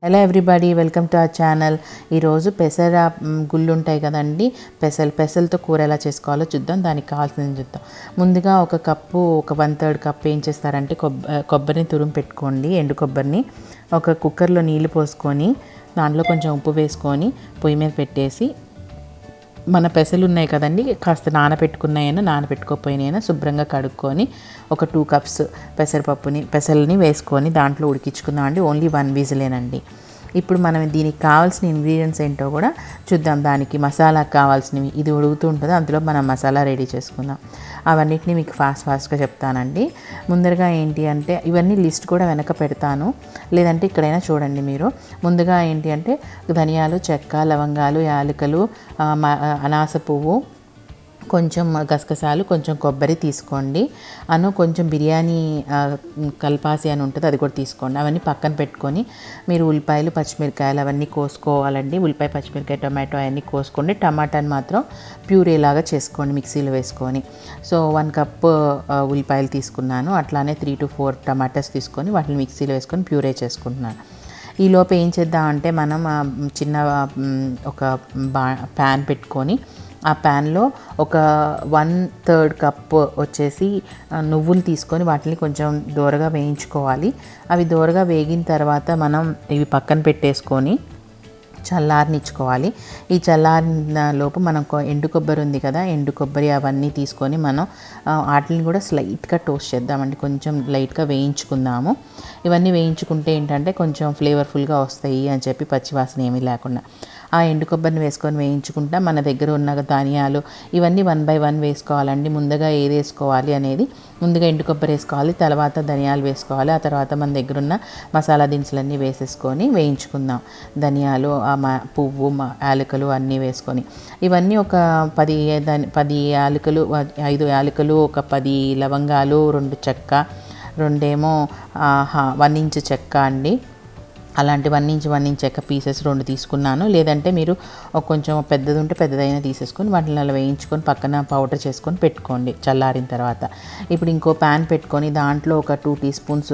Hello everybody, welcome to our channel. ఈరోజు పెసర గుళ్ళు ఉంటాయి కదండి, పెసలతో కూర ఎలా చేసుకోవాలో చూద్దాం. దానికి కావాల్సింది చూద్దాం. ముందుగా ఒక 1/3 కప్పు ఏం చేస్తారంటే కొబ్బరిని తురుము పెట్టుకోండి. ఎండు కొబ్బరిని ఒక కుక్కర్లో నీళ్లు పోసుకొని దాంట్లో కొంచెం ఉప్పు వేసుకొని పొయ్యి మీద పెట్టేసి, మన పెసలు ఉన్నాయి కదండి, కాస్త నానపెట్టుకోపోయినైనా శుభ్రంగా కడుక్కొని ఒక 2 కప్స్ పెసల్ని వేసుకొని దాంట్లో ఉడికించుకుందామండి. ఓన్లీ 1 విజిలేనండి. ఇప్పుడు మనం దీనికి కావాల్సిన ఇంగ్రీడియంట్స్ ఏంటో కూడా చూద్దాం. దానికి మసాలాకు కావాల్సినవి ఇది ఉడుకుతూ ఉంటుంది, అందులో మనం మసాలా రెడీ చేసుకుందాం. అవన్నిటిని మీకు ఫాస్ట్గా చెప్తానండి. ముందరగా ఏంటి అంటే, ఇవన్నీ లిస్ట్ కూడా వెనక పెడతాను, లేదంటే ఇక్కడైనా చూడండి మీరు. ముందుగా ఏంటి అంటే ధనియాలు, చెక్క, లవంగాలు, యాలకులు, అనాస పువ్వు, కొంచెం గసగసాలు, కొంచెం కొబ్బరి తీసుకోండి. కొంచెం బిర్యానీ కల్పాసి అని ఉంటుంది, అది కూడా తీసుకోండి. అవన్నీ పక్కన పెట్టుకొని మీరు ఉల్లిపాయలు, పచ్చిమిరకాయలు అవన్నీ కోసుకోవాలండి. ఉల్లిపాయ, పచ్చిమిరకాయ, టొమాటో అవన్నీ కోసుకోండి. టమాటాని మాత్రం ప్యూరేలాగా చేసుకోండి, మిక్సీలో వేసుకొని. సో 1 కప్పు ఉల్లిపాయలు తీసుకున్నాను. అట్లానే 3 to 4 టమాటాస్ తీసుకొని వాటిని మిక్సీలో వేసుకొని ప్యూరే చేసుకుంటున్నాను. ఈలోపు ఏం చేద్దామంటే, మనం చిన్న ఒక ప్యాన్ పెట్టుకొని ఆ ప్యాన్లో ఒక 1/3 కప్పు వచ్చేసి నువ్వులు తీసుకొని వాటిని కొంచెం దోరగా వేయించుకోవాలి. అవి దోరగా వేగిన తర్వాత మనం ఇవి పక్కన పెట్టేసుకొని చల్లారనిచ్చుకోవాలి. ఈ చల్లారిన లోపు మనం ఎండు కొబ్బరి ఉంది కదా, ఎండు కొబ్బరి అవన్నీ తీసుకొని మనం వాటిని కూడా స్లైట్గా టోస్ట్ చేద్దామండి. కొంచెం లైట్గా వేయించుకుందాము. ఇవన్నీ వేయించుకుంటే ఏంటంటే కొంచెం ఫ్లేవర్ఫుల్గా వస్తాయి అని చెప్పి, పచ్చివాసన ఏమీ లేకుండా ఆ ఎండు కొబ్బరిని వేసుకొని వేయించుకుంటా. మన దగ్గర ఉన్న ధనియాలు ఇవన్నీ 1 by 1 వేసుకోవాలండి. ముందుగా ఏది వేసుకోవాలి అనేది, ముందుగా ఎండు కొబ్బరి వేసుకోవాలి, తర్వాత ధనియాలు వేసుకోవాలి, ఆ తర్వాత మన దగ్గర ఉన్న మసాలా దినుసులన్నీ వేసేసుకొని వేయించుకుందాం. ధనియాలు, పువ్వు, యాలకులు అన్నీ వేసుకొని ఇవన్నీ ఒక 10 యాలకులు, 5 యాలకులు, ఒక 10 లవంగాలు, 2 చెక్క, 2 1 ఇంచ్ చెక్క అండి. అలాంటి 1 ఇంచ్ చెక్క పీసెస్ 2 తీసుకున్నాను. లేదంటే మీరు కొంచెం పెద్దది ఉంటే పెద్దదైనా తీసేసుకొని వాటిని అలా వేయించుకొని పక్కన పౌడర్ చేసుకొని పెట్టుకోండి చల్లారిన తర్వాత. ఇప్పుడు ఇంకో ప్యాన్ పెట్టుకొని దాంట్లో ఒక 2 teaspoons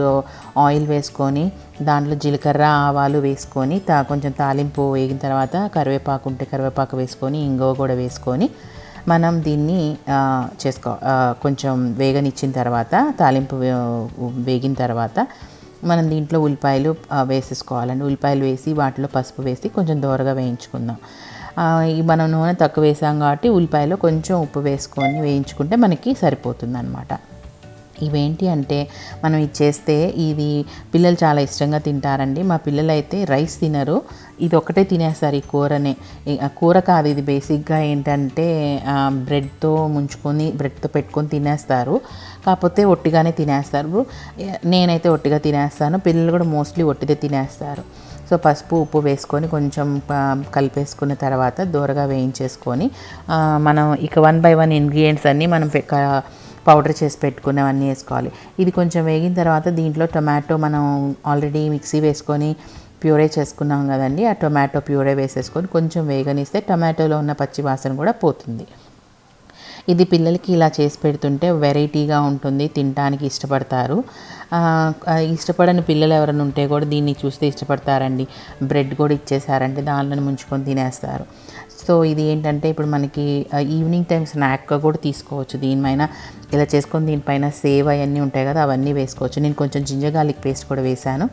ఆయిల్ వేసుకొని దాంట్లో జీలకర్ర, ఆవాలు వేసుకొని కొంచెం తాలింపు వేగిన తర్వాత కరివేపాకు ఉంటే కరివేపాకు వేసుకొని, ఇంగువ కూడా వేసుకొని మనం దీన్ని కొంచెం వేగనిచ్చిన తర్వాత, తాలింపు వేగిన తర్వాత మనం దీంట్లో ఉల్లిపాయలు వేసేసుకోవాలండి. ఉల్లిపాయలు వేసి వాటిలో పసుపు వేసి కొంచెం దోరగా వేయించుకుందాం. మనం నూనె తక్కువ వేసాం కాబట్టి ఉల్లిపాయలో కొంచెం ఉప్పు వేసుకొని వేయించుకుంటే మనకి సరిపోతుంది అన్నమాట. ఇవేంటి అంటే, మనం ఇది చేస్తే ఇది పిల్లలు చాలా ఇష్టంగా తింటారండి. మా పిల్లలు అయితే రైస్ తినరు, ఇది ఒకటే తినేస్తారు. ఈ కూరనే కూర కాదు ఇది, బేసిక్గా ఏంటంటే బ్రెడ్తో పెట్టుకొని తినేస్తారు. కాకపోతే ఒట్టిగానే తినేస్తారు. నేనైతే ఒట్టిగా తినేస్తాను, పిల్లలు కూడా మోస్ట్లీ ఒట్టిదే తినేస్తారు. సో పసుపు, ఉప్పు వేసుకొని కొంచెం కలిపేసుకున్న తర్వాత దూరగా వేయించేసుకొని మనం ఇక 1 by 1 ఇంగ్రీడియంట్స్ అన్నీ మనం పౌడర్ చేసి పెట్టుకున్నవన్నీ వేసుకోవాలి. ఇది కొంచెం వేగిన తర్వాత దీంట్లో టొమాటో మనం ఆల్రెడీ మిక్సీ వేసుకొని ప్యూరే చేసుకున్నాం కదండి, ఆ టొమాటో ప్యూరే వేసేసుకొని కొంచెం వేగనిస్తే టొమాటోలో ఉన్న పచ్చి వాసన కూడా పోతుంది. ఇది పిల్లలకి ఇలా చేసి పెడుతుంటే వెరైటీగా ఉంటుంది, తినడానికి ఇష్టపడతారు. ఇష్టపడని పిల్లలు ఎవరైనా ఉంటే కూడా దీన్ని చూస్తే ఇష్టపడతారండి. బ్రెడ్ కూడా ఇచ్చేసారంటే దానిలో ముంచుకొని తినేస్తారు. సో ఇది ఏంటంటే ఇప్పుడు మనకి ఈవినింగ్ టైం స్నాక్గా కూడా తీసుకోవచ్చు. దీనిపైన ఇలా చేసుకొని దీనిపైన సేవ్ అవన్నీ ఉంటాయి కదా, అవన్నీ వేసుకోవచ్చు. నేను కొంచెం జింజర్ గార్లిక్ పేస్ట్ కూడా వేసాను.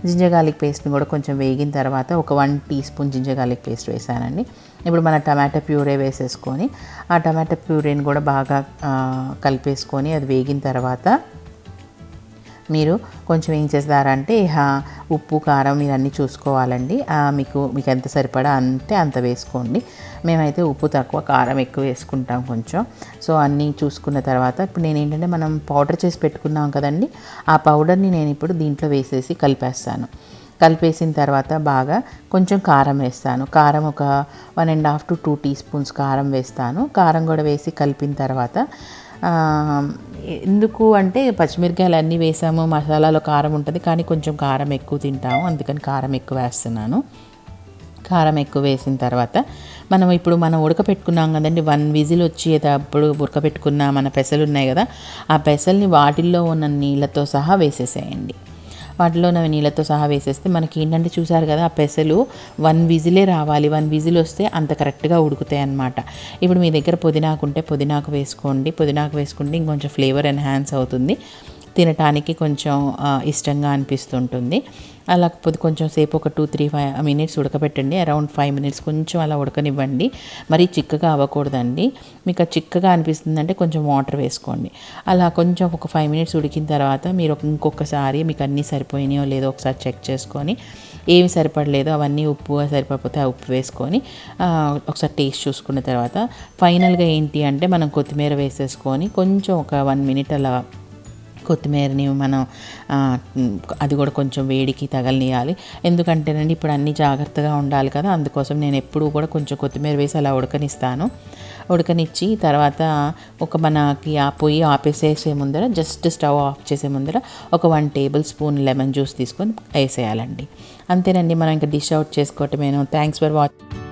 జింజర్ గార్లిక్ పేస్ట్ని కూడా కొంచెం వేగిన తర్వాత ఒక 1 teaspoon జింజర్ గార్లిక్ పేస్ట్ వేసానండి. ఇప్పుడు మన టమాటా ప్యూరే వేసేసుకొని ఆ టమాటా ప్యూరేని కూడా బాగా కలిపేసుకొని అది వేగిన తర్వాత మీరు కొంచెం ఏం చేస్తారంటే ఉప్పు, కారం మీరు అన్నీ చూసుకోవాలండి. మీకు ఎంత సరిపడా అంత వేసుకోండి. మేమైతే ఉప్పు తక్కువ, కారం ఎక్కువ వేసుకుంటాం కొంచెం. సో అన్నీ చూసుకున్న తర్వాత ఇప్పుడు నేను ఏంటంటే, మనం పౌడర్ చేసి పెట్టుకున్నాం కదండి, ఆ పౌడర్ని నేను ఇప్పుడు దీంట్లో వేసేసి కలిపేస్తాను. కలిపేసిన తర్వాత బాగా కొంచెం కారం వేస్తాను. కారం ఒక 1.5 to 2 teaspoons కారం వేస్తాను. కారం కూడా వేసి కలిపిన తర్వాత ఎందుకు అంటే పచ్చిమిరకాయలు అన్నీ వేసాము, మసాలాలో కారం ఉంటుంది, కానీ కొంచెం కారం ఎక్కువ తింటాము, అందుకని కారం ఎక్కువ వేస్తున్నాను. కారం ఎక్కువ వేసిన తర్వాత మనం ఉడకపెట్టుకున్నాం కదండి, 1 విజిల్ వచ్చేటప్పుడు ఉడకపెట్టుకున్న మన పెసలు ఉన్నాయి కదా, ఆ పెసల్ని వాటిల్లో ఉన్న నీళ్ళతో సహా వేసేసేయండి. వాటిలో నీళ్ళతో సహా వేసేస్తే మనకి ఏంటంటే చూసారు కదా, ఆ పెసలు 1 విజిలే రావాలి. 1 విజిల్ వస్తే అంత కరెక్ట్గా ఉడుకుతాయి అన్నమాట. ఇప్పుడు మీ దగ్గర పుదీనాకు ఉంటే పుదీనాకు వేసుకోండి. పుదీనాకు వేసుకుంటే ఇంకొంచెం ఫ్లేవర్ ఎన్హాన్స్ అవుతుంది, తినటానికి కొంచెం ఇష్టంగా అనిపిస్తుంటుంది. అలా కొంచెం సేపు ఒక 2-3 మినిట్స్ ఉడకబెట్టండి. అరౌండ్ 5 మినిట్స్ కొంచెం అలా ఉడకనివ్వండి. మరీ చిక్కగా అవ్వకూడదండి. మీకు అది చిక్కగా అనిపిస్తుందంటే కొంచెం వాటర్ వేసుకోండి. అలా కొంచెం ఒక 5 మినిట్స్ ఉడికిన తర్వాత మీరు ఇంకొకసారి మీకు అన్నీ సరిపోయినాయో లేదో ఒకసారి చెక్ చేసుకొని, ఏమి సరిపడలేదో అవన్నీ ఉప్పు సరిపోతే ఆ ఉప్పు వేసుకొని ఒకసారి టేస్ట్ చూసుకున్న తర్వాత ఫైనల్గా ఏంటి అంటే మనం కొత్తిమీర వేసేసుకొని కొంచెం ఒక 1 మినిట్ అలా కొత్తిమీరని మనం అది కూడా కొంచెం వేడికి తగలనియాలి. ఎందుకంటేనండి ఇప్పుడు అన్నీ జాగ్రత్తగా ఉండాలి కదా, అందుకోసం నేను ఎప్పుడూ కూడా కొంచెం కొత్తిమీర వేసి అలా ఉడకనిస్తాను. ఉడకనిచ్చి తర్వాత మనకి ఆ పొయ్యి ఆపేసేసే ముందర, జస్ట్ స్టవ్ ఆఫ్ చేసే ముందర ఒక 1 టేబుల్ స్పూన్ లెమన్ జ్యూస్ తీసుకొని వేసేయాలండి. అంతేనండి, మనం ఇంకా డిష్ అవుట్ చేసుకోవటమేను. Thanks for watching.